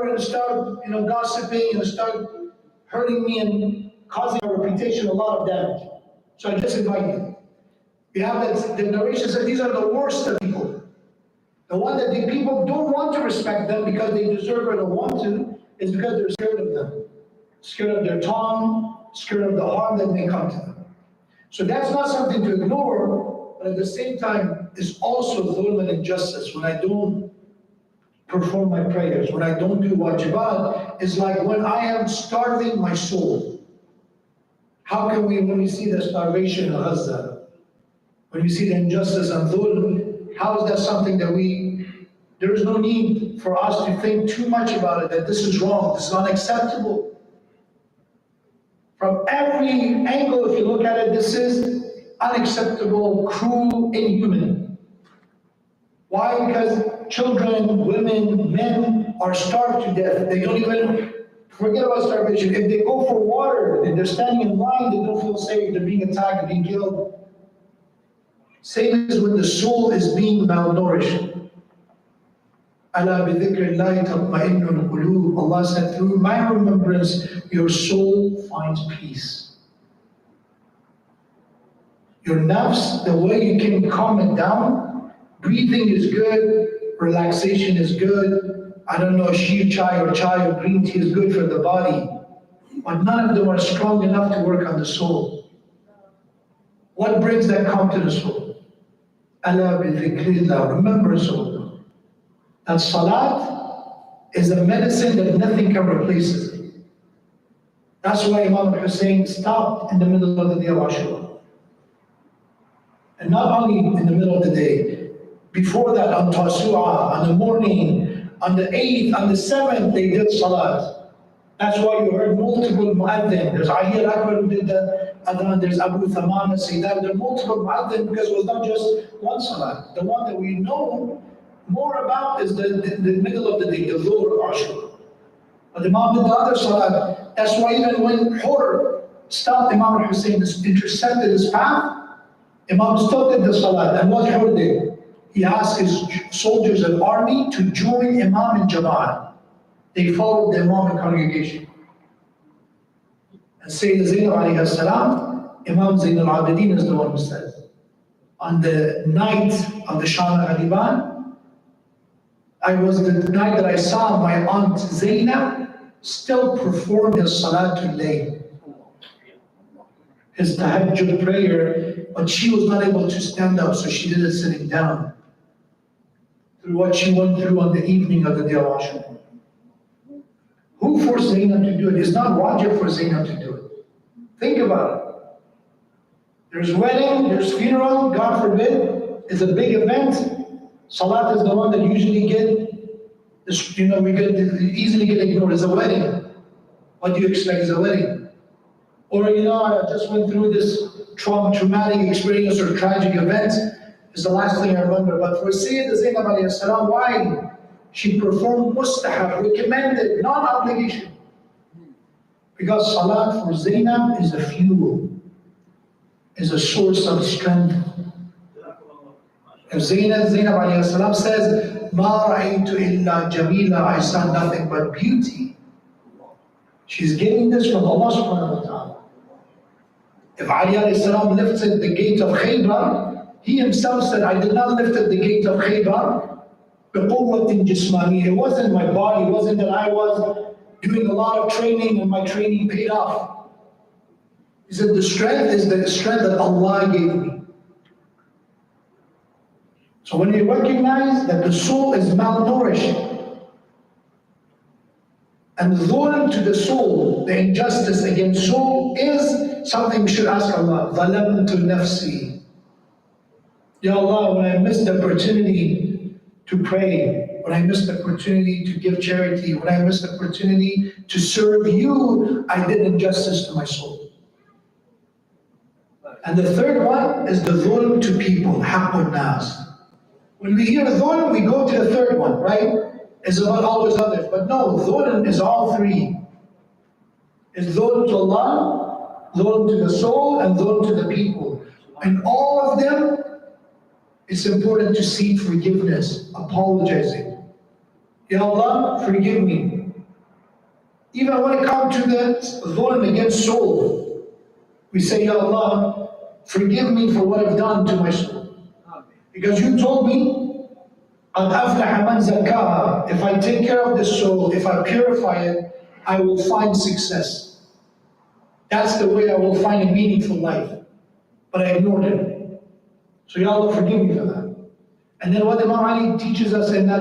and start, gossiping and start hurting me and causing my reputation a lot of damage. So I just invite you. We have that, the narration says these are the worst of people. The one that the people don't want to respect them because they deserve or don't want to, is because they're scared of them. Scared of their tongue, scared of the harm that may come to them. So that's not something to ignore, but at the same time, it's also dhulm and injustice. When I don't perform my prayers, when I don't do wajibat, it's like when I am starving my soul. How can we, when we see the starvation in Gaza, when we see the injustice and dhulm, how is that something that there is no need for us to think too much about it, that this is wrong, this is unacceptable. From every angle, if you look at it, this is unacceptable, cruel, inhuman. Why? Because children, women, men are starved to death. They don't even forget about starvation. If they go for water, if they're standing in line, they don't feel safe. They're being attacked, they're being killed. Same as when the soul is being malnourished. Allah said, through my remembrance, your soul finds peace. Your nafs, the way you can calm it down, breathing is good, relaxation is good. I don't know, sheer chai or green tea is good for the body. But none of them are strong enough to work on the soul. What brings that calm to the soul? Allah bi dhikrillah, remembrance of Allah. That salat is a medicine that nothing can replace it. That's why Imam Hussein stopped in the middle of the day of Ashura. And not only in the middle of the day, before that on Tasu'ah, on the morning, on the 8th, on the 7th, they did salat. That's why you heard multiple mu'adhin. There's Ali al-Akbar who did the adhan, there's Abu Thamana, Sayyidah. There are multiple mu'adhin because it was not just one salat. The one that we know more about is the middle of the day, the Dhuhr of Ashura. But Imam did the other salat. That's why even when Hur stopped Imam Hussein, intercepted his path, Imam still did the salat. And what Hur did? He asked his soldiers and army to join Imam in Jama'at. They followed the Imam in congregation. And Sayyidina Zainab alayhi salam, Imam Zain al-Abidin is the one who said, on the night of the Shana Ghaliban, I was the night that I saw my aunt Zainab still perform his Salatul Layl, his tahajjud prayer, but she was not able to stand up, so she did it sitting down. Through what she went through on the evening of the day of Ashura. Who forced Zainab to do it? It's not wajib for Zainab to do it. Think about it. There's wedding, there's funeral, God forbid, it's a big event. Salat is the one that usually easily get ignored. It's a wedding. What do you expect is a wedding? Or, I just went through this traumatic experience or tragic event. It's the last thing I remember. But for Sayyidina Zainab alayhi salam, why? She performed mustahab, recommended, non-obligation. Because salat for Zainab is a fuel, is a source of strength. If Zainab alayhi salam says, Ma ra'aytu illa jamila, I saw nothing but beauty. She's getting this from Allah subhanahu wa ta'ala. If Ali alayhi salam lifted the gate of Khaybar, he himself said, I did not lift the gate of Khaybar biquwwatin jismani. It wasn't my body, it wasn't that I was doing a lot of training and my training paid off. He said, the strength is the strength that Allah gave me. So when you recognize that the soul is malnourished, and the dhulm to the soul, the injustice against soul, is something we should ask Allah. ظَلَمْتُ نَفْسِي. Ya Allah, when I missed the opportunity to pray, when I missed the opportunity to give charity, when I missed the opportunity to serve you, I did injustice to my soul. And the third one is the dhulm to people, haqqun nas. When we hear dhulm, we go to the third one, right? It's about all those others. But no, dhulm is all three. It's dhulm to Allah, dhulm to the soul, and dhulm to the people. And all of them, it's important to seek forgiveness, apologizing. Ya Allah, forgive me. Even when it comes to the dhulm against soul, we say, Ya Allah, forgive me for what I've done to my soul. Because you told me, قَدْ أَفْلَحَ مَنْ زَكَّاهَا. If I take care of this soul, if I purify it, I will find success. That's the way I will find a meaningful life. But I ignored it. So Ya Allah, forgive me for that. And then what Imam Ali teaches us in Dua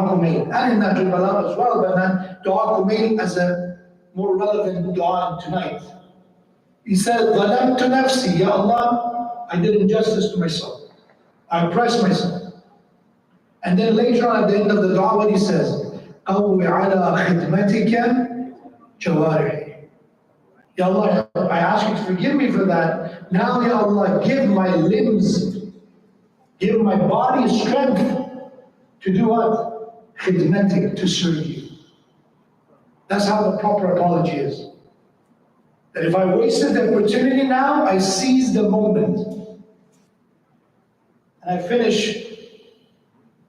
Kumail, and in Najul Balagh as well, but not Dua Kumail as a more relevant dua tonight. He said, ظَلَمْتُ نَفْسِي, Ya Allah, I did injustice to myself. I oppressed myself. And then later on at the end of the dua, what he says, قَوِّ عَلَىٰ خِدْمَتِكَ جَوَارِحِ. Ya Allah, I ask you to forgive me for that. Now, Ya Allah, give my limbs, give my body strength to do what? Khidmatik, to serve you. That's how the proper apology is. That if I wasted the opportunity now, I seize the moment. And I finish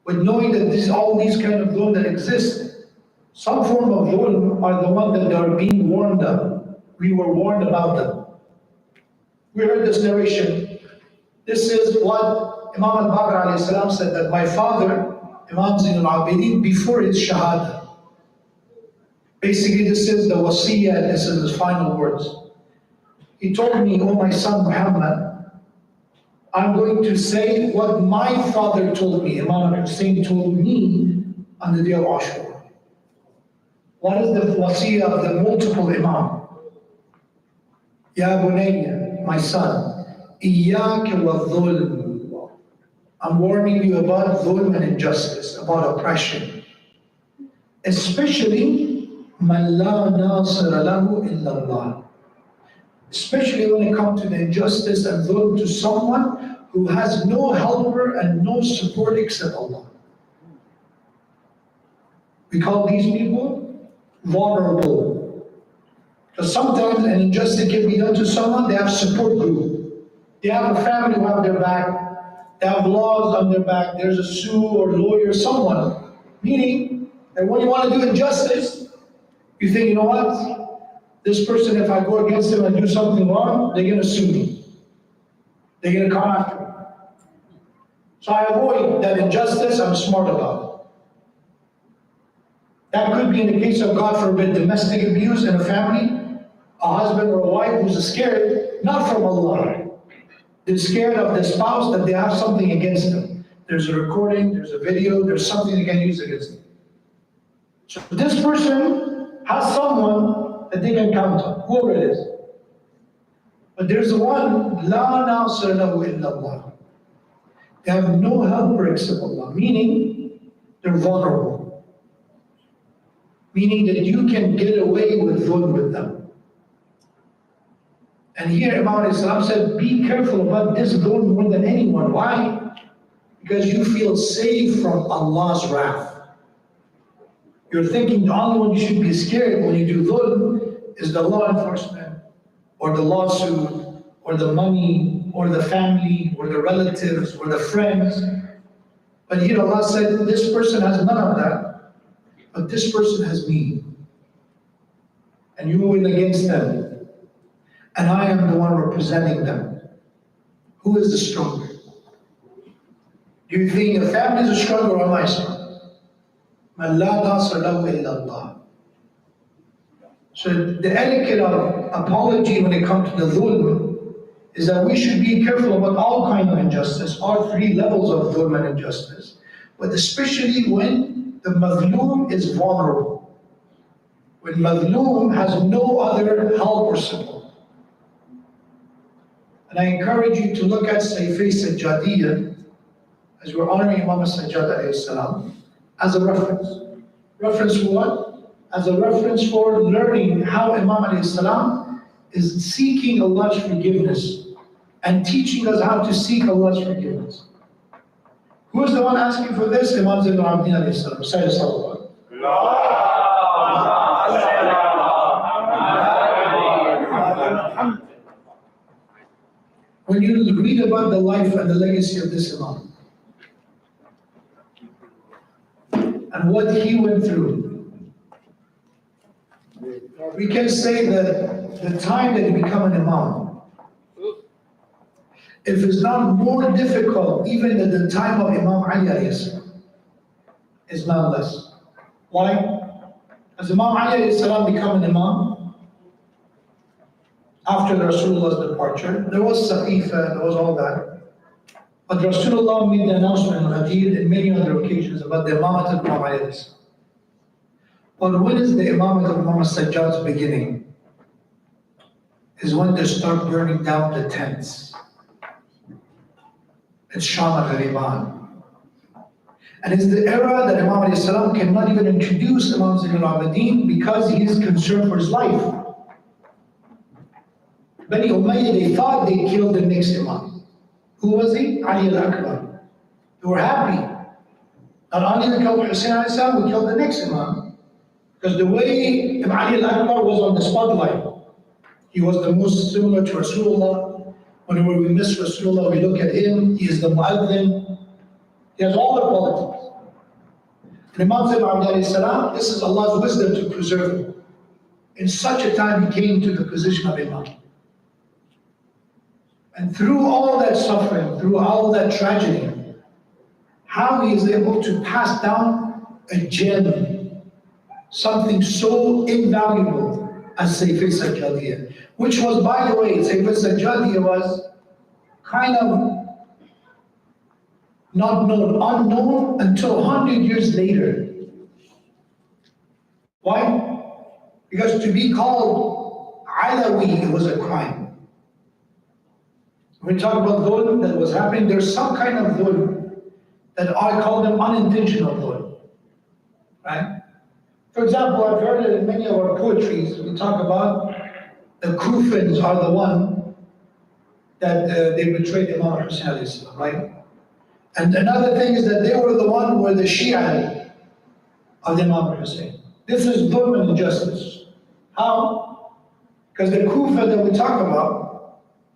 with knowing that all these kind of dhulm that exist, some form of dhulm are the ones that are being warned of. We were warned about them. We heard this narration. This is what Imam al-Baqir alayhi salam said, that my father, Imam Zain al-Abidin, before his shahada, basically this is the wasiyah, this is his final words. He told me, oh my son Muhammad, I'm going to say what my father told me, Imam Hussein told me on the day of Ashura. What is the wasiyah of the multiple Imam? Ya bunayya, my son, iyyaka wa dhulm. I'm warning you about dhulm and injustice, about oppression. Especially, man la nasira lahu illa Allah. Especially when it comes to the injustice and dhulm to someone who has no helper and no support except Allah. We call these people vulnerable. Because sometimes an injustice can be done to someone, they have support group. They have a family who have their back. They have laws on their back. There's a Sue or lawyer, someone. Meaning that when you want to do injustice, you think, you know what? This person, if I go against them and do something wrong, they're going to sue me. They're going to come after me. So I avoid that injustice. I'm smart about it. That could be in the case of, God forbid, domestic abuse in a family. A husband or a wife who's scared, not from Allah. They're scared of the spouse that they have something against them. There's a recording, there's a video, there's something they can use against them. So this person has someone that they can count on, whoever it is. But there's the one, La nasir lahu illa Allah. They have no helper except Allah, meaning they're vulnerable. Meaning that you can get away with dhulm with them. And here Imam Islam said, be careful about this dhulm more than anyone. Why? Because you feel safe from Allah's wrath. You're thinking the only one you should be scared when you do dhulm is the law enforcement, or the lawsuit, or the money, or the family, or the relatives, or the friends. But here Allah said, this person has none of that, but this person has me. And you win against them. And I am the one representing them. Who is the stronger? Do you think the families are stronger or am I stronger? Man la nasir lahu illa Allah. So the etiquette of apology when it comes to the dhulm is that we should be careful about all kinds of injustice, all three levels of dhulm and injustice, but especially when the mazloom is vulnerable, when mazloom has no other help or support. And I encourage you to look at Sayfi Sajjadiyya, as we're honoring Imam Sajjad alayhi salam, as a reference. Reference for what? As a reference for learning how Imam alayhi salam is seeking Allah's forgiveness and teaching us how to seek Allah's forgiveness. Who is the one asking for this? Imam Zain al-Abidin alayhi salam. Say salawat. When you read about the life and the legacy of this Imam, and what he went through, We can say that the time that you become an imam, if it's not more difficult even at the time of Imam Ali alayhi salam, it's not less. Why? As Imam Ali alayhi salam become an imam, after the Rasulullah's departure, there was Saqifa, there was all that. But Rasulullah made the announcement in Hadith and many other occasions about the Imamat of Imam Ali alayhi salam. But when is the Imamat of Imam Sajjad's beginning? Is when they start burning down the tents. It's Sham al-Ghariban. And it's the era that Imam alayhi salam cannot even introduce Imam Zain al-Abidin because he is concerned for his life. Bani Umayyah, they thought they killed the next Imam. Who was he? Ali al-Akbar. They were happy. Not only we killed Hussein alayhi salam, we killed the next Imam. Because the way Ali al-Akbar was on the spotlight, he was the most similar to Rasulullah. Whenever we miss Rasulullah, we look at him, he is the mu'adhin. He has all the qualities. And Imam Zain alayhi salam, this is Allah's wisdom to preserve him. In such a time, he came to the position of Imam. And through all that suffering, through all that tragedy, how he is able to pass down a gem, something so invaluable as Sayf al-Sajjadiyya, which was, by the way, Sayf al-Sajjadiyya was kind of not known, unknown until 100 years later. Why? Because to be called Alawi was a crime. When we talk about dhulm that was happening, there's some kind of dhulm that I call them unintentional dhulm, right? For example, I've heard it in many of our poetries. We talk about the Kufans are the one that they betrayed Imam Hussein alayhi salam, right? And another thing is that they were the one who were the Shia of Imam Hussein. This is dhulm and injustice. How? Because the Kufa that we talk about,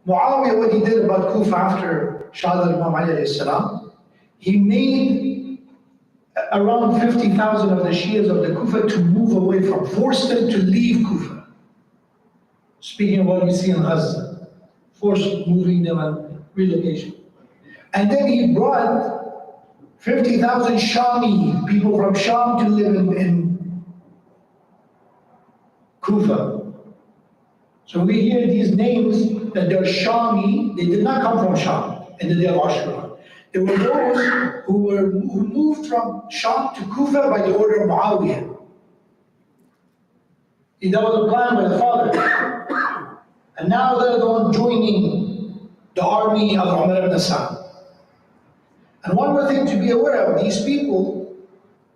Muawiyah, what he did about Kufa after Shahadat Imam Ali alayhi salam, he made around 50,000 of the Shias of the Kufa to move away from, forced them to leave Kufa. Speaking of what we see in Gaza, forced moving them and relocation. And then he brought 50,000 Shami, people from Sham to live in Kufa. So we hear these names that they're Shami, they did not come from Sham in the day of Ashura. There were those who moved from Sham to Kufa by the order of Muawiyah. That was a plan by the father. And now they're the one joining the army of Umar ibn Sa'd. And one more thing to be aware of, these people,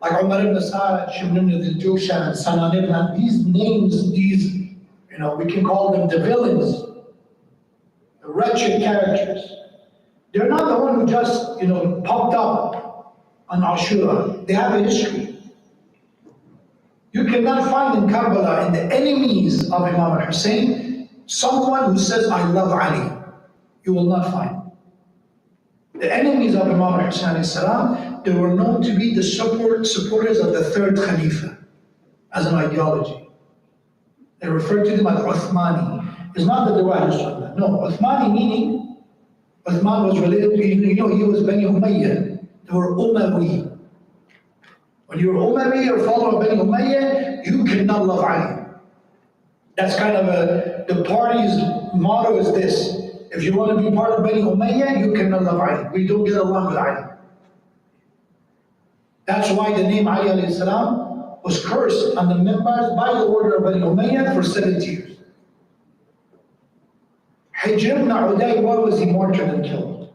like Umar ibn Sa'd, Shibn ibn al-Jushan, Sanan ibn, these names, we can call them the villains, the wretched characters. They're not the one who just, popped up on Ashura. They have a history. You cannot find in Karbala, in the enemies of Imam Hussein, someone who says, I love Ali. You will not find. The enemies of Imam Hussein alayhi salam, they were known to be the supporters of the third Khalifa as an ideology. They refer to them as Uthmani. It's not that they were Ahlul Sunnah. No, Uthmani meaning, Uthman was related to, he was Bani Umayyah. They were Umawi. When you're Umawi or follower of Bani Umayyah, you cannot love Ali. That's kind of the party's motto is this. If you want to be part of Bani Umayyah, you cannot love Ali. We don't get along with Ali. That's why the name Ali alayhi salam was cursed on the members by the order of Bani Umayyah for 70 years. Hijr ibn Uday, why was he martyred and killed?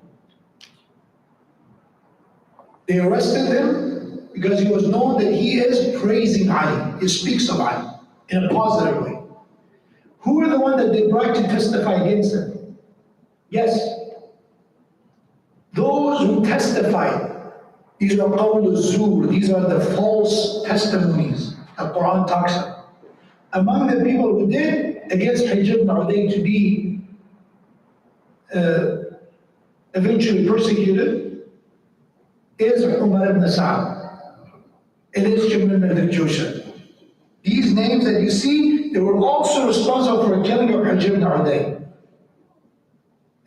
They arrested him because he was known that he is praising Ali. He speaks of Ali in a positive way. Who were the one that they brought to testify against him? Yes, those who testified. These are qawl al-zur, these are the false testimonies that Quran talks about. Among the people who did against Hijr ibn Uday to be eventually persecuted is Umar ibn Sa'd. It is Shibn ibn al-Jushan. These names that you see, they were also responsible for the killing of Hujr ibn Uday.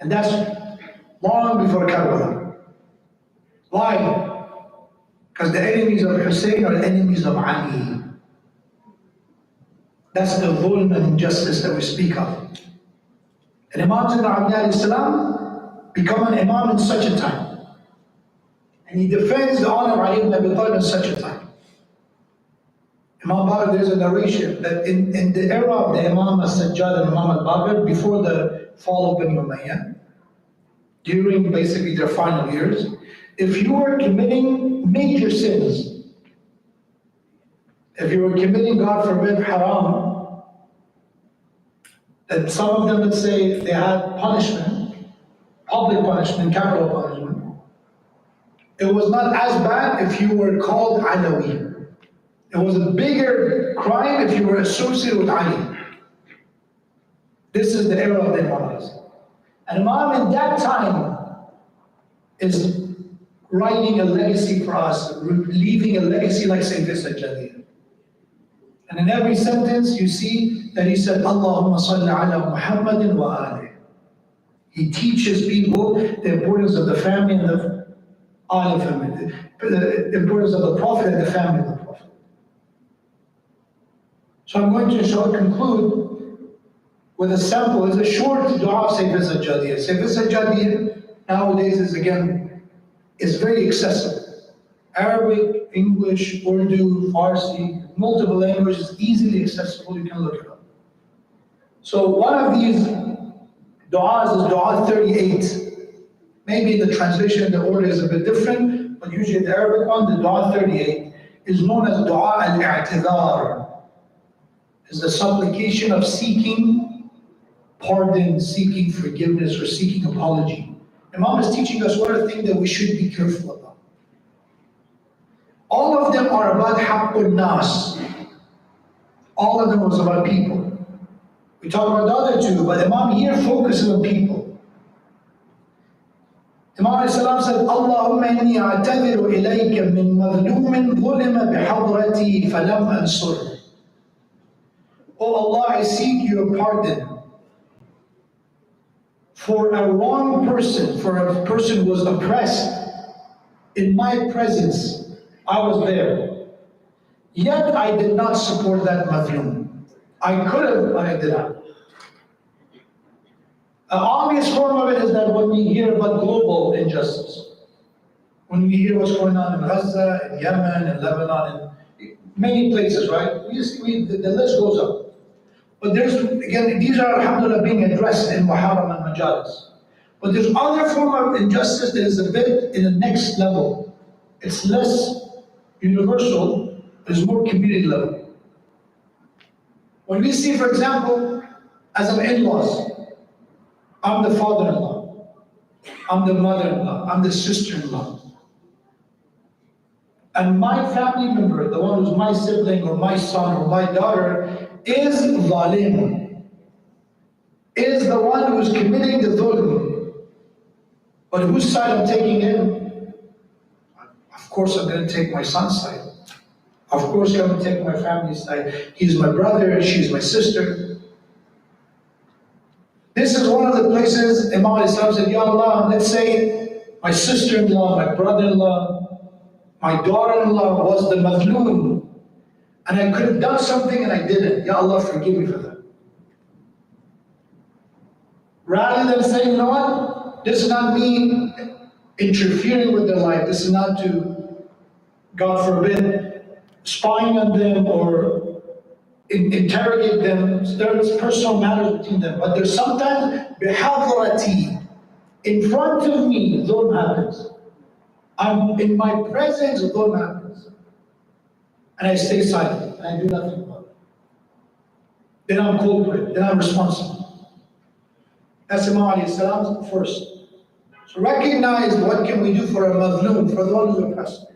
And that's long before Karbala. Why? Because the enemies of Hussein are the enemies of Ali. That's the dhulm and injustice that we speak of. And Imam Zain al-Abidin salam become an imam in such a time. And he defends the honor of Ali ibn Abi Talib in such a time. Imam Baqir, there's a narration that in the era of the Imam al-Sajjad and Imam al-Baqir, before the fall of Bani Umayyah, during basically their final years, if you were committing major sins, if you were committing, God forbid, haram, then some of them would say they had punishment, public punishment, capital punishment. It was not as bad if you were called Alawi. It was a bigger crime if you were associated with Ali. This is the era of the Modaress. And Imam in that time is writing a legacy for us, leaving a legacy like Sayyid al-Jadid. And in every sentence you see that he said, Allahumma salli ala Muhammadin wa alih. He teaches people the importance of the family and the family, the importance of the Prophet and the family of the Prophet. So I'm going to conclude with a sample. It's a short dua of Sayyid al-Jadid. Sayyid al-Jadid nowadays is very accessible. Arabic, English, Urdu, Farsi, multiple languages, easily accessible. You can look it up. So one of these du'as is dua 38. Maybe the translation, the order is a bit different, but usually the Arabic one, the dua 38, is known as dua al-i'tidhar. It's the supplication of seeking pardon, seeking forgiveness, or seeking apology. Imam is teaching us what are things that we should be careful about. All of them are about haqqun nas. All of them was about people. We talk about the other two, but Imam here focuses on people. Imam salam said, Allahumma inni a'tadiru ilayka min madlumin zulima bihadrati falam ansur. Oh Allah, I seek your pardon for a wrong person, for a person who was oppressed in my presence. I was there. Yet I did not support that madlum. I could have, but I did not. An obvious form of it is that when we hear about global injustice, when we hear what's going on in Gaza, in Yemen, in Lebanon, in many places, right? The list goes up. But there's, again, these are, alhamdulillah, being addressed in Muharram and Majalis. But there's other form of injustice that is a bit in the next level. It's less universal, but it's more community level. When we see, for example, as an in-laws, I'm the father-in-law, I'm the mother-in-law, I'm the sister-in-law. And my family member, the one who's my sibling or my son or my daughter, is zalim, is the one who's committing the dhulm. But whose side I'm taking in? Of course I'm going to take my son's side. Of course I'm going to take my family's side. He's my brother, she's my sister. This is one of the places Imam Islam said, Ya Allah, let's say my sister-in-law, my brother-in-law, my daughter-in-law was the madloom, and I could have done something and I didn't. Ya Allah, forgive me for that. Rather than saying, you know what, this is not me interfering with their life, this is not to, God forbid, spying on them or interrogate them. There's personal matters between them. But there's sometimes, bihadrati, in front of me, dhulm happens. I'm in my presence, dhulm happens. And I stay silent, and I do nothing about it. Then I'm culprit, then I'm responsible. That's Imam alayhi salam first. So recognize what can we do for a madloom, for the one who's oppressed.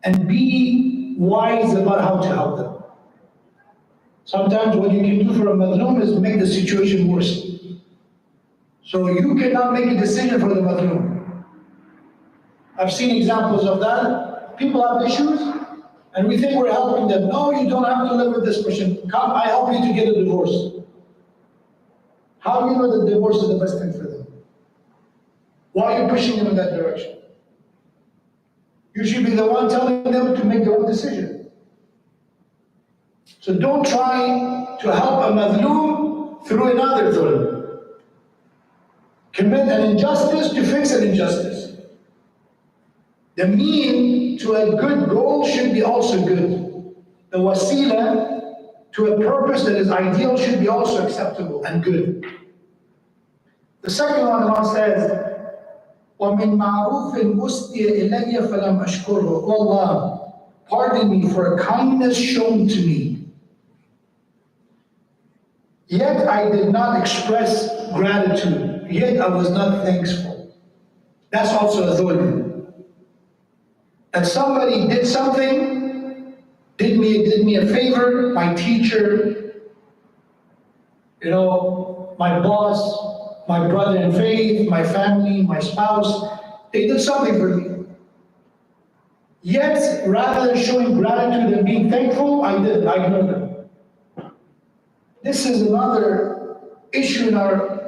And be wise about how to help them. Sometimes what you can do for a madloom is make the situation worse. So you cannot make a decision for the madloom. I've seen examples of that. People have issues, And we think we're helping them. No, you don't have to live with this person. Come, I help you to get a divorce. How do you know that divorce is the best thing for them? Why are you pushing them in that direction? You should be the one telling them to make their own decision. So don't try to help a madloom through another dhulm. Commit an injustice to fix an injustice. The mean to a good goal should be also good. The wasila to a purpose that is ideal should be also acceptable and good. The second one, Allah says, وَمِن مَعْرُوفٍ أُسْدِيَ إِلَيَّ فَلَمْ أَشْكُرْهُ. Oh Allah, pardon me for a kindness shown to me. Yet I did not express gratitude. Yet I was not thankful. That's also a dhulm. That somebody did something, did me a favor, my teacher, my boss, my brother in faith, my family, my spouse, they did something for me. Yet, rather than showing gratitude and being thankful, I ignored them. This is another issue in our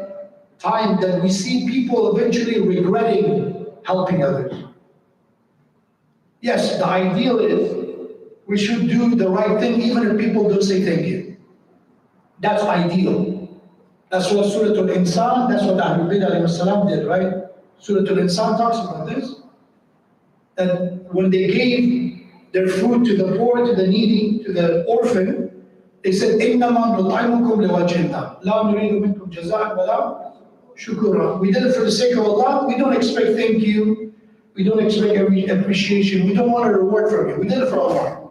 time, that we see people eventually regretting helping others. Yes, the ideal is we should do the right thing even if people don't say thank you. That's ideal. That's what Surah Al-Insan, that's what Ahlul Bayt alayhi salam did, right? Surah Al-Insan talks about this. That when they gave their food to the poor, to the needy, to the orphan, they said, إِنَّمَا نُطْعِمُكُمْ لِوَجْهِ اللَّهِ لَا نُرِيدُ مِنْكُمْ جَزَاءً وَلَا شُكُورًا. We did it for the sake of Allah. We don't expect thank you. We don't expect every appreciation. We don't want a reward from you. We did it for Allah.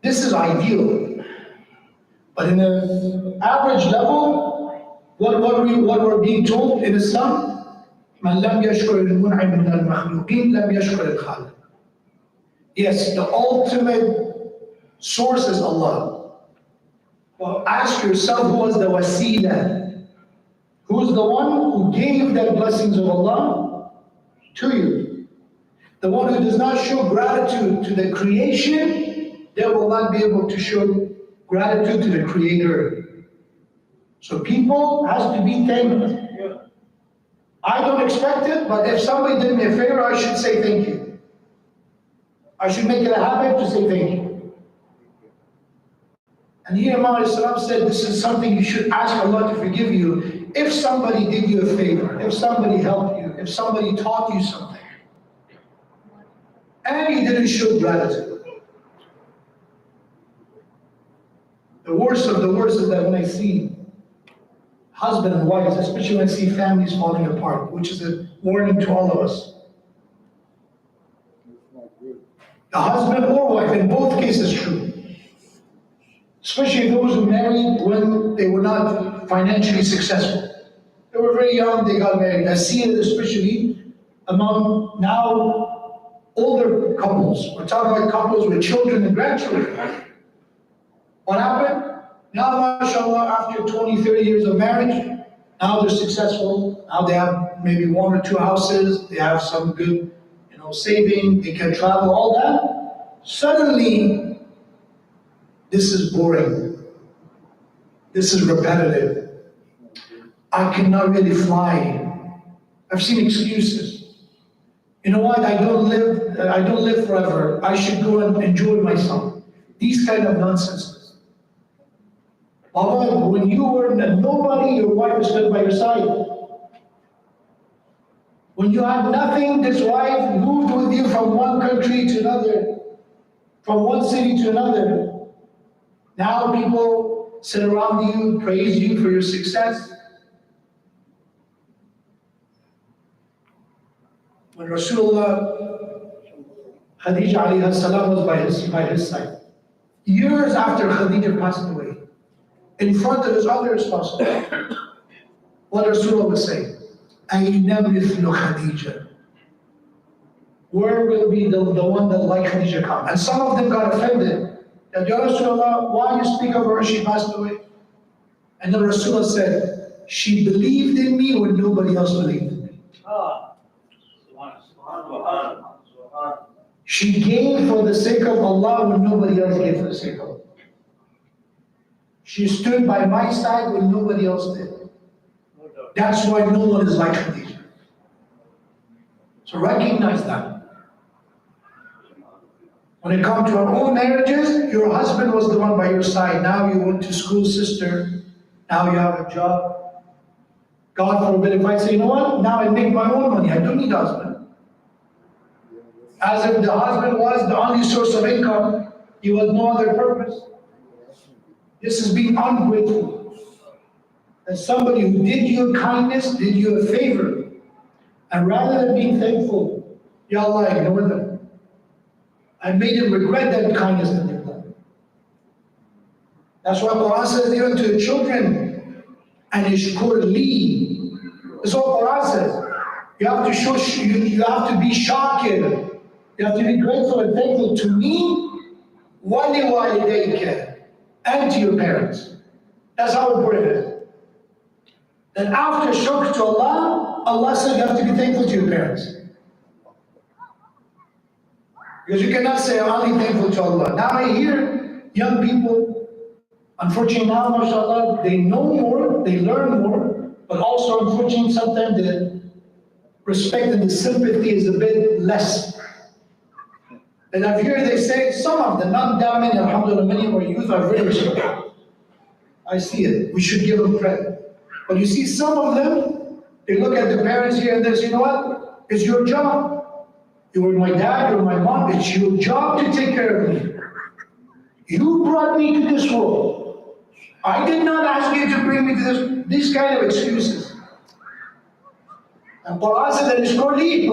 This is ideal. But in the average level, what we're being told in Islam, مَنْ لَمْ يَشْكُرِ الْمُنْعِمِ مِنَ الْمَخْلُوقِينَ لَمْ يَشْكُرِ الْخَالِقِ. Yes, the ultimate source is Allah. Well, ask yourself, who was the wasila? Who's the one who gave the blessings of Allah to you? The one who does not show gratitude to the creation, they will not be able to show gratitude to the Creator. So people has to be thankful. I don't expect it, but if somebody did me a favor, I should say thank you. I should make it a habit to say thank you. And here Imam said this is something you should ask Allah to forgive you. If somebody did you a favor, if somebody helped you, if somebody taught you something, and you didn't show gratitude. The worst of the worst is that when I see husband and wives, especially when I see families falling apart, which is a warning to all of us. The husband or wife, in both cases true. Especially those who married when they were not financially successful. They were very young, they got married. I see it especially among now older couples. We're talking about couples with children and grandchildren. What happened? Now, mashallah, after 20, 30 years of marriage, now they're successful. Now they have maybe 1 or 2 houses. They have some good, saving. They can travel, all that. Suddenly, this is boring. This is repetitive. I cannot really fly. I've seen excuses. You know what? I don't live forever. I should go and enjoy myself. These kind of nonsense. Baba, when you were nobody, your wife stood by your side. When you had nothing, this wife moved with you from one country to another, from one city to another. Now people sit around you, praise you for your success. When Rasulullah, Khadija alayhi salam was by his side. Years after Khadija passed away, in front of his other spouses, what Rasulullah would say, أَيْنَ مِثْلُ Khadija? Where will be the one that like Khadija come? And some of them got offended. That, Ya Rasulullah, why you speak of her? She passed away. And then Rasulullah said, she believed in me when nobody else believed in me. She gave for the sake of Allah when nobody else gave for the sake of Allah. She stood by my side when nobody else did. That's why no one is like Khadija. So recognize that. When it comes to our own marriages, your husband was the one by your side. Now you went to school, sister. Now you have a job. God forbid if I say, you know what? Now I make my own money. I don't need a husband. As if the husband was the only source of income. He was no other purpose. This is being ungrateful. That somebody who did you a kindness, did you a favor. And rather than being thankful, Ya Allah, ignore them. I made him regret that kindness that they've done. That's why Quran says even to the children, and ishkur li. That's what Quran says. You have to show, you have to be shakir. You have to be grateful and thankful to me, wali walidayka, and to your parents. That's how important it is. Then after shukr to Allah, Allah said you have to be thankful to your parents. Because you cannot say, I'm only thankful to Allah. Now I hear young people, unfortunately now, mashallah, they know more, they learn more, but also unfortunately sometimes the respect and the sympathy is a bit less. And I've heard they say, some of them, not that many, alhamdulillah, many of our youth are very respectful. I see it. We should give them credit. But you see some of them, they look at the parents here and they say, you know what? It's your job. You were my dad, you were my mom. It's your job to take care of me. You brought me to this world. I did not ask you to bring me to this. These kind of excuses. And Quran says that it's not lead.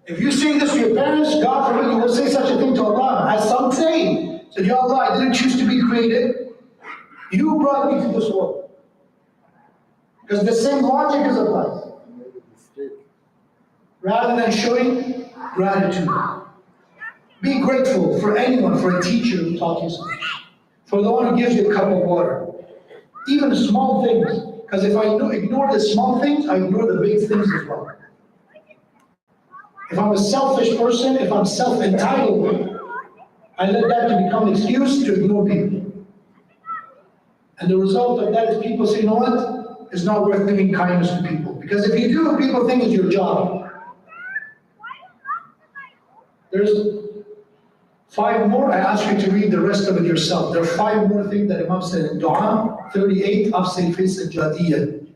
If you say this to your parents, God forbid you will say such a thing to Allah. As some say, said, Ya Allah, I didn't choose to be created. You brought me to this world. Because the same logic is applied. Rather than showing gratitude. Be grateful for anyone, for a teacher who taught you something, for the one who gives you a cup of water. Even small things. Because if I ignore the small things, I ignore the big things as well. If I'm a selfish person, if I'm self-entitled, I let that to become an excuse to ignore people. And the result of that is people say, you know what? It's not worth giving kindness to people. Because if you do, people think it's your job. There's 5 more. I ask you to read the rest of it yourself. There are 5 more things that Imam said in Dua 38 of Sayfis al-Jadiyah.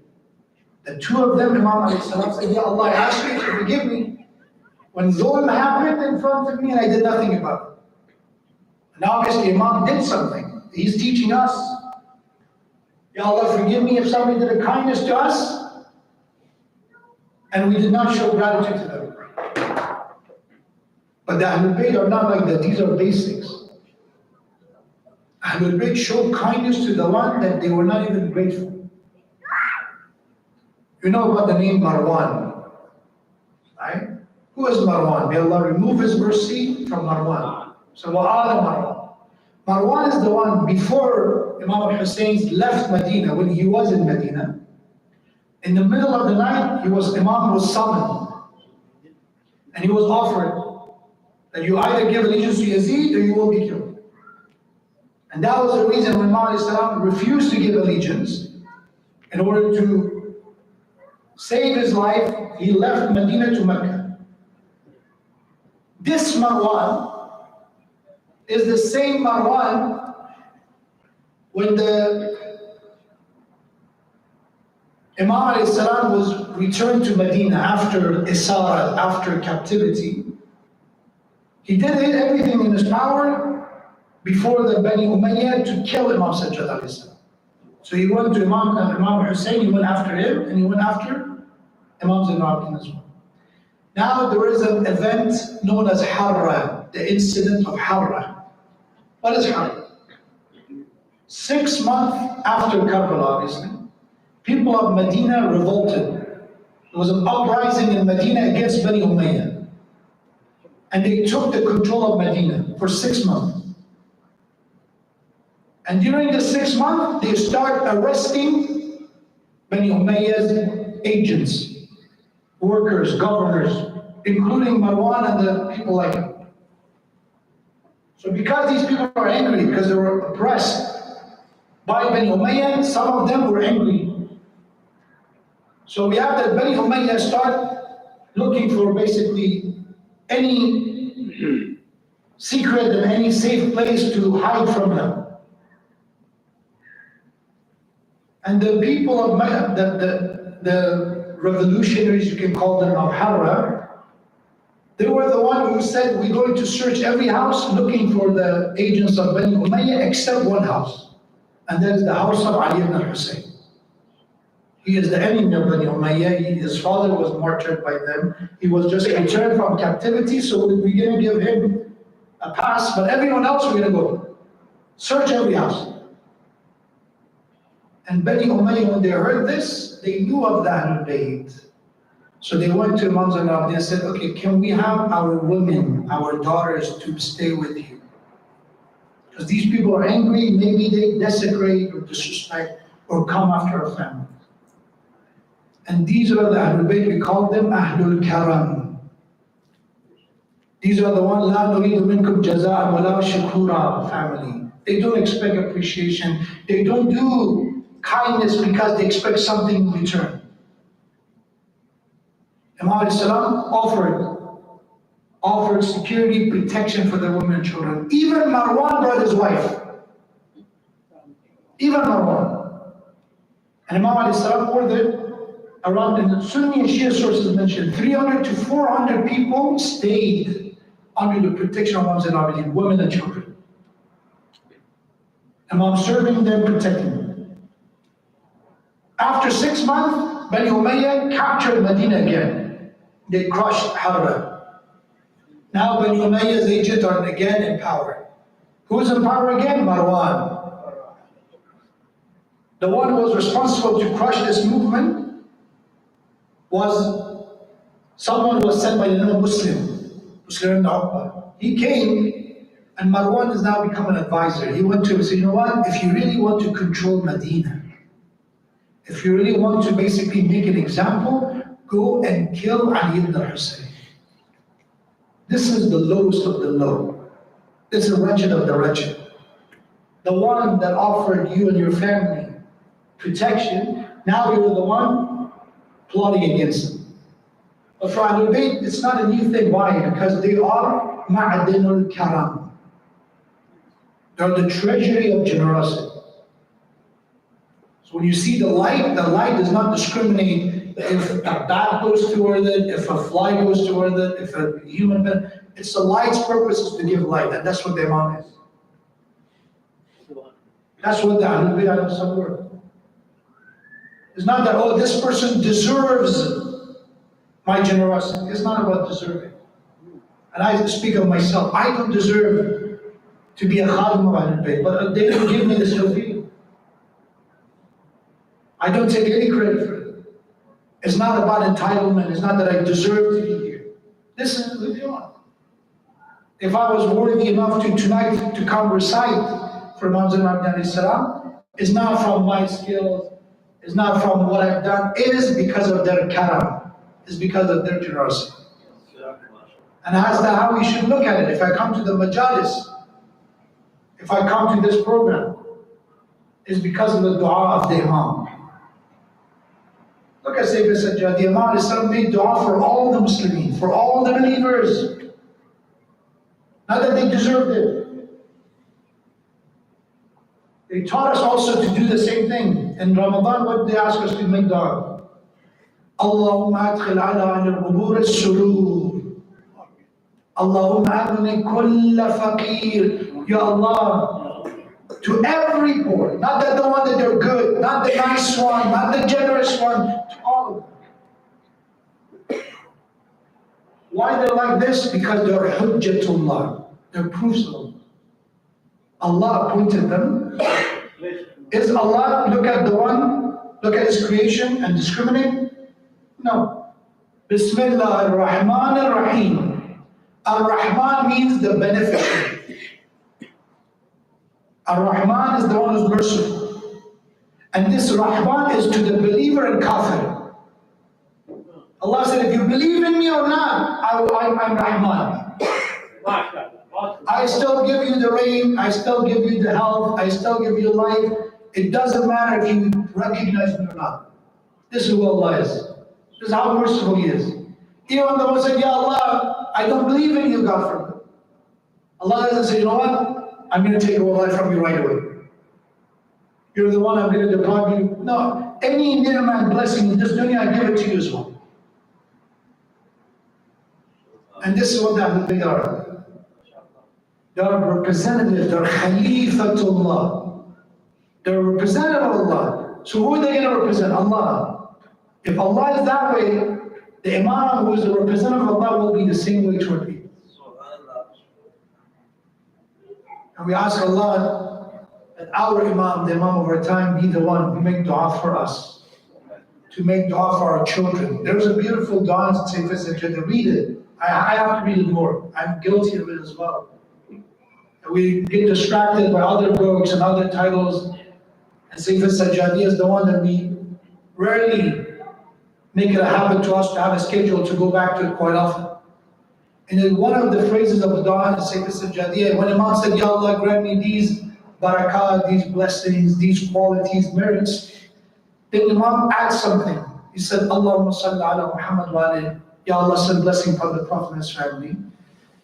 The 2 of them, Imam said, Ya Allah, I ask you to forgive me when zulm happened in front of me and I did nothing about it. And obviously Imam did something. He's teaching us. Ya Allah, forgive me if somebody did a kindness to us and we did not show gratitude to them. But the Ahlul Bayt are not like that. These are basics. Ahlul Bayt showed kindness to the one that they were not even grateful. You know about the name Marwan, right? Who is Marwan? May Allah remove His mercy from Marwan. So wa'ala Marwan. Marwan is the one before Imam al-Husayn left Medina, when he was in Medina. In the middle of the night, Imam was summoned. And he was offered that you either give allegiance to Yazid or you will be killed. And that was the reason when Imam refused to give allegiance. In order to save his life, he left Medina to Mecca. This Marwan is the same Marwan when the Imam was returned to Medina after Isara, after captivity. He did everything in his power before the Bani Umayyah to kill Imam Sajjad. So he went to Imam Hussein, he went after him, and he went after Imam Zainul as well. Now there is an event known as Harra, the incident of Harra. What is Harra? 6 months after Karbala, obviously, people of Medina revolted. There was an uprising in Medina against Bani Umayyah. And they took the control of Medina for 6 months. And during the 6 months, they start arresting Bani Umayyah's agents, workers, governors. including Marwan and the people like him. So because these people are angry, because they were oppressed by Bani Umayyah, some of them were angry. So we have that Bani Umayyah start looking for basically any secret and any safe place to hide from them. And the people of the revolutionaries, you can call them, of Harra, they were the one who said, we're going to search every house looking for the agents of Bani Umayyah except one house. And that is the house of Ali ibn Hussein. He is the enemy of Bani Umayyah. His father was martyred by them. He was just returned from captivity, so we're going to give him a pass, but everyone else we're going to go. Search every house. And Bani Umayyah, when they heard this, they knew of the Ahlul Bayt. So they went to Imam Zain al-Abidin and said, okay, can we have our women, our daughters to stay with you? Because these people are angry, maybe they desecrate or disrespect or come after our family. And these are the Ahlul Bayt, we call them Ahlul Karam. These are the ones, La nuridu minkum jaza'an wa la shukura family. They don't expect appreciation. They don't do kindness because they expect something in return. Imam salam offered security, protection for the women and children. Even Marwan brought his wife. Even Marwan. And Imam salam ordered around, in the Sunni and Shia sources mentioned, 300 to 400 people stayed under the protection of Imam Zain al-Abidin, women and children. Imam serving them, protecting them. After 6 months, Bani Umayyah captured Medina again. They crushed Harra. Now Bani Umayyah's agents are again in power. Who's in power again? Marwan. The one who was responsible to crush this movement was someone who was sent by the name of Muslim ibn Uqba. He came, and Marwan has now become an advisor. He went to him and said, you know what, if you really want to control Medina, if you really want to basically make an example, go and kill Ali ibn Hussein. This is the lowest of the low. This is the wretched of the wretched. The one that offered you and your family protection, now you're the one plotting against them. But for Ahlul Bayt, it's not a new thing. Why? Because they are ma'adinul karam. They're the treasury of generosity. So when you see the light does not discriminate if a bat goes toward it, if a fly goes toward it, if a human being. It's the light's purpose is to give light, and that's what the Imam is. That's what the Ahlul Bayt were. It's not that, oh, this person deserves my generosity. It's not about deserving. And I speak of myself. I don't deserve to be a khadim of Ahlul Bayt, but they didn't give me this tawfiq. I don't take any credit for it. It's not about entitlement. It's not that I deserve to be here. This is the deal. If I was worthy enough to tonight to come recite for Imam Zain al-Abidin salam, it's not from my skills. It's not from what I've done. It is because of their karam. It's because of their generosity. And that's how we should look at it. If I come to the majalis, if I come to this program, it's because of the dua of the Imam. Look at Sayyid Sajjad, the Imam made dua for all the Muslimin, for all the believers. Not that they deserved it. They taught us also to do the same thing. In Ramadan, what they ask us to make dua? Allahumma adkhil ala al-qubur as-surur. Allahumma agni kulla faqir. Ya Allah, to every poor, not that the one that they're good, not the nice one, not the generous one, to all of them. Why they're like this? Because they're hujjatullah. They're proofs of Allah. Allah appointed them. Is Allah look at His creation and discriminate? No. Bismillah ar-Rahman ar-Rahim. Ar-Rahman means the beneficiary. Ar-Rahman is the one who's merciful. And this Rahman is to the believer and kafir. Allah said, if you believe in me or not, I'm Rahman. I still give you the rain, I still give you the health, I still give you life. It doesn't matter if you recognize me or not. This is who Allah is. This is how merciful He is. Even when the one said, Ya Allah, I don't believe in you, God forbid. Allah doesn't say, you know what? I'm going to take away life from you right away. You're the one I'm going to deprive you. No, any ni'mah and blessing in this dunya, I give it to you as well. And this is what they are. They are representatives, they're Khalifatullah. They're a representative of Allah. So who are they going to represent? Allah. If Allah is that way, the Imam who is the representative of Allah will be the same way toward people. And we ask Allah that our Imam, the Imam of our time, be the one who make dua for us, to make dua for our children. There's a beautiful dua in Sayyid Sajjada. Read it. I have to read it more. I'm guilty of it as well. We get distracted by other books and other titles. And Sayyid Sajjadi is the one that we rarely make it a habit to us to have a schedule to go back to it quite often. And then one of the phrases of the dua in Sayyid Sajjadi, when Imam said, Ya Allah, grant me these barakah, these blessings, these qualities, merits, then Imam adds something. He said, Allahumma salli ala Muhammad wa alayhi. Ya Allah, send blessing upon the Prophet and his family.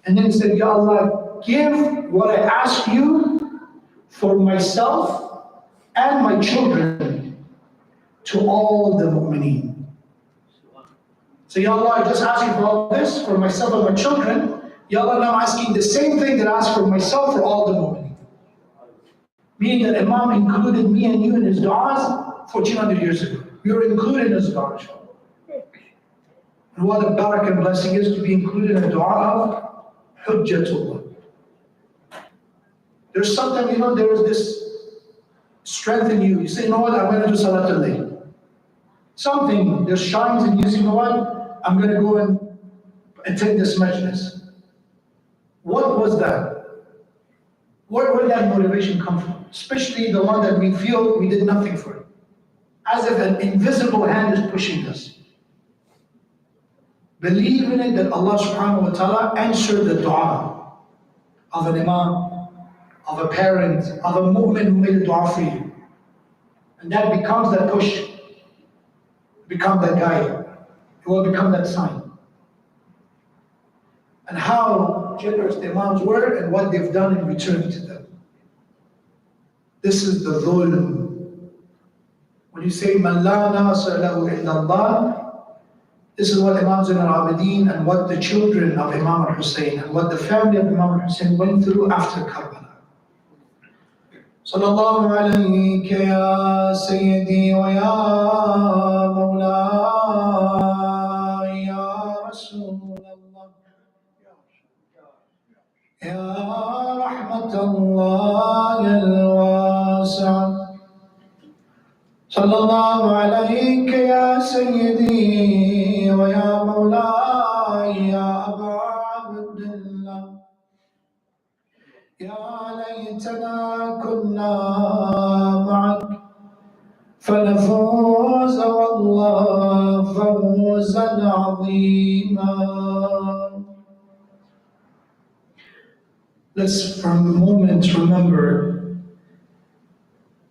And then he said, Ya Allah, give what I ask you for myself and my children to all the mu'mineen. So Ya Allah, I just ask you for all this, for myself and my children. Ya Allah, now I'm asking the same thing that I asked for myself for all the mu'mineen. Meaning that Imam included me and you in his du'as 1400 years ago. We were included in his du'as. And what a barakah and blessing is to be included in a dua of Hujjatullah. There's sometimes, there is this strength in you. You say, you know what, I'm going to do Salatul Layl. Something, there shines in you, say, you know what, I'm going to go and attend this majlis. What was that? Where did that motivation come from? Especially the one that we feel we did nothing for it. As if an invisible hand is pushing us. Believe in it that Allah subhanahu wa ta'ala answered the dua of an imam, of a parent, of a mu'min who made a dua for you. And that becomes that push, become that guide. It will become that sign. And how generous the imams were and what they've done in return to them. This is the dhulm. When you say, Man la nasir lahu illallah, this is what Imam Zain al-Abidin and what the children of Imam al-Hussein and what the family of Imam al-Hussein went through after Karbala. Sallallahu alayka ya Sayyidi wa ya Mawla ya Rasulallah ya Rahmatullah al-Wasi'ah. Sallallahu alayka ya Sayyidi wa ya Mawla ya Aba Abdullah ya laytana kunna ma'ak فنفوز والله فوزا عظيما. Let's for a moment remember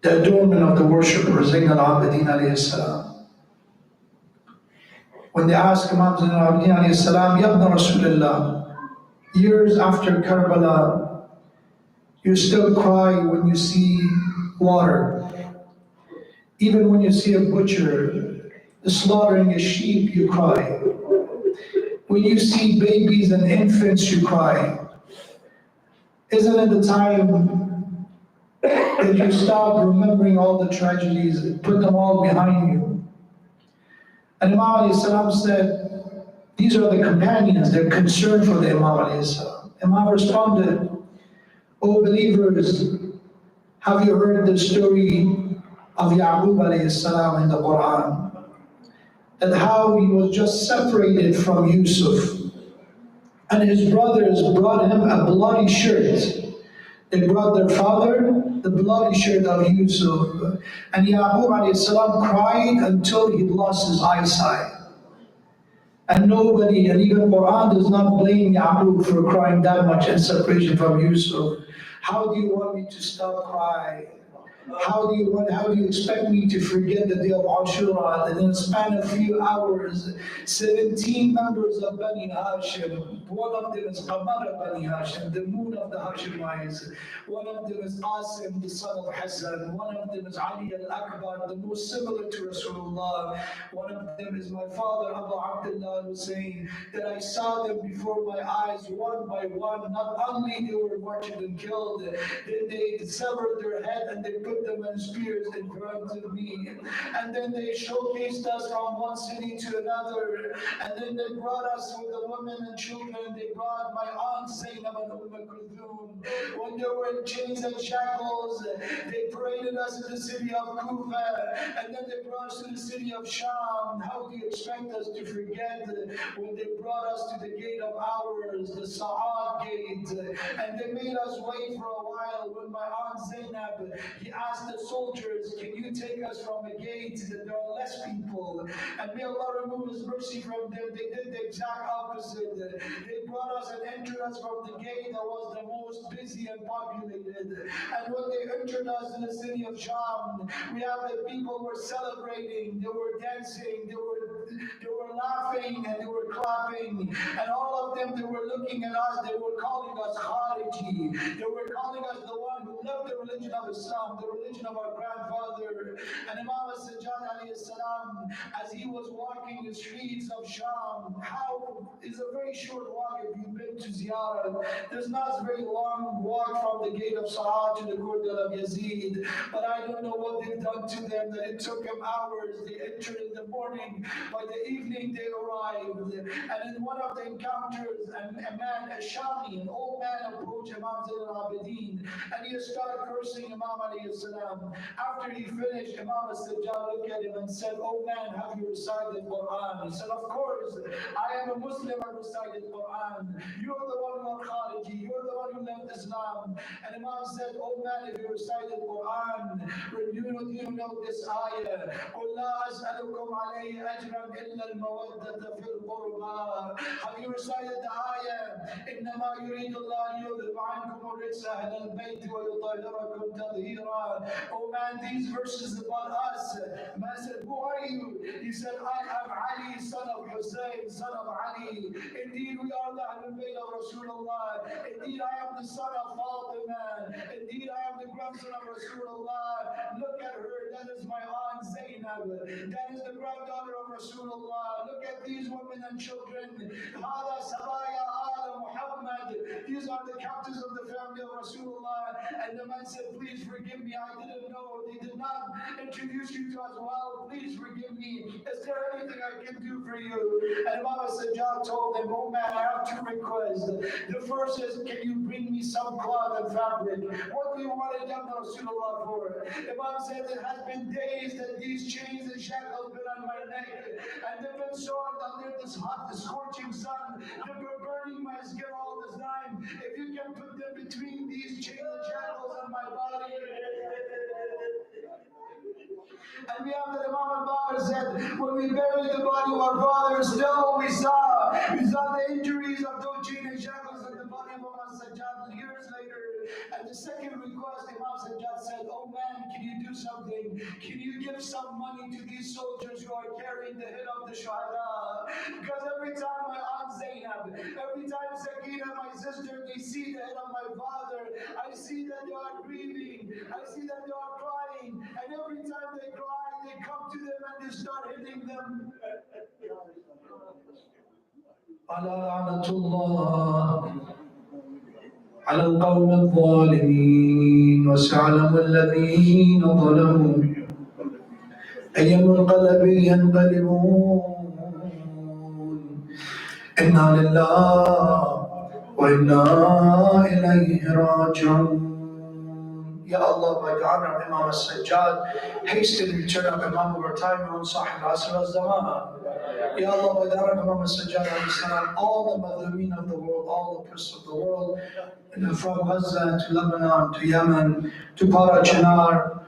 the adornment of the worshipper Zain al-Abidin alayhi salam. When they asked Imam Zain al-Abidin alayhi salam, Ya Ibn Rasulullah, years after Karbala, you still cry when you see water. Even when you see a butcher slaughtering a sheep, you cry. When you see babies and infants, you cry. Isn't it the time that you stop remembering all the tragedies and put them all behind you? And Imam alayhi salam said, these are the companions, they're concerned for the Imam alayhi salam. Imam responded, O believers, have you heard the story of Ya'qub alayhi salam in the Quran? That how he was just separated from Yusuf. And his brothers brought him a bloody shirt. They brought their father the bloody shirt of Yusuf. And Ya'qub alayhi salam cried until he lost his eyesight. And nobody, and even Quran does not blame Yaqub for crying that much in separation from Yusuf. How do you want me to stop crying? How do you expect me to forget the day of Ashura? And in the span of a few hours, 17 members of Bani Hashim, one of them is Qamar of Bani Hashim, the moon of the Hashemites, one of them is Asim, the son of Hassan, one of them is Ali al-Akbar, the most similar to Rasulullah, one of them is my father, Abu Abdullah Hussein, that I saw them before my eyes, one by one. Not only they were martyred and killed, then they severed their head and they put them in spears in front of me. And then they showcased us from one city to another. And then they brought us with the women and children. They brought my aunt Zainab and Kulthum. When they were in chains and shackles, they paraded us in the city of Kufa. And then they brought us to the city of Sham. How do you expect us to forget when they brought us to the gate of ours, the Sa'ad gate, and they made us wait for a while. When my aunt Zainab, he asked the soldiers, can you take us from a gate that there are less people? And may Allah remove His mercy from them. They did the exact opposite. They brought us and entered us from the gate that was the most busy and populated. And when they entered us in the city of Sham, we have the people were celebrating, they were dancing, they were laughing, and they were clapping. And all of them, they were looking at us, they were calling us Khariji. They were calling us the one who loved the religion of Islam, the religion of our grandfather. And Imam Sajjad alayhi salam, as he was walking the streets of Sham, how is a very short walk if you've been to Ziyarah. There's not a very long walk from the gate of Sa'ad to the courtyard of Yazid. But I don't know what they've done to them, that it took them hours. They entered in the morning, by the evening they arrived. And in one of the encounters, a man, a Shami, an old man, approached Imam Zain al-Abidin, and he started cursing Imam alayhi salam. After he finished, Imam al-Sajjad looked at him and said, "Oh man, have you recited Quran?" He said, "Of course, I am a Muslim, I recited Quran. You're the one who are Khariji, you're the one who left Islam." And Imam said, "Oh man, if you recited Quran, you know this ayah, قُلْ لَا أَسْأَلُكُمْ عَلَيْهِ أَجْرًا إِلَّا الْمَوَدَّةَ فِي الْقُرْبَى." Have you recited the ayah, إِنَّمَا يُرِيدُ اللَّهُ لِيُذْهِبَ عَنْكُمُ الرِّجْسَ أَهْلَ الْبَيْتِ وَيُطَهِّرَكُمْ تَطْهِيرًا. Oh man, these verses about us. Man said, "Who are you?" He said, "I am Ali, son of Hussein, son of Ali. Indeed, we are the Ahlul Bayt of Rasulullah. Indeed, I am the son of Fatima. Indeed, I am the grandson of Rasulullah. Look at her, that is my aunt Zainab. That is the granddaughter of Rasulullah. Look at these women and children. Hada Sabaya Ala Muhammad. These are the captives of the family of Rasulullah." And the man said, "Please forgive me, I didn't know. They did not introduce you to us well. Please forgive me. Is there anything I can do for you?" And Imam Sajjad told them, "Oh man, I have two requests. The first is, can you bring me some cloth and fabric? What do you want to come to Rasulullah for?" Imam said, "It has been days that these chains and shackles been on my neck, and they've been soiled under this hot, scorching sun. They've been burning my skin all this time. If you can put them between these chains and shackles on my body." And we have that Imam al-Baqir said, when we buried the body of our father, still we saw the injuries of those chains and shackles in the body of Imam Sajjad years later. And the second request, Imam Sajjad said, "Oh man, can you do something? Can you give some money to these soldiers who are carrying the head of the Shuhada? Because every time my aunt Zainab, every time Sakina, my sister, they see the head of my father, I see that they are grieving, I see that they are crying, and every time they cry, they come to them and they start hitting them." على لعنة الله على القوم الظالمين وسيعلم الذين ظلموا أي منقلب ينقلبون إنا لله وإنا إليه راجعون. Ya Allah, by the honor of Imam al-Sajjad, hasten the return of Imam of our time, Imam Sahib Asr al-Zaman. Ya Allah, by the honor of Imam al-Sajjad, all the Madhumeen of the world, all the priests of the world, from Gaza to Lebanon to Yemen to Para Chinar,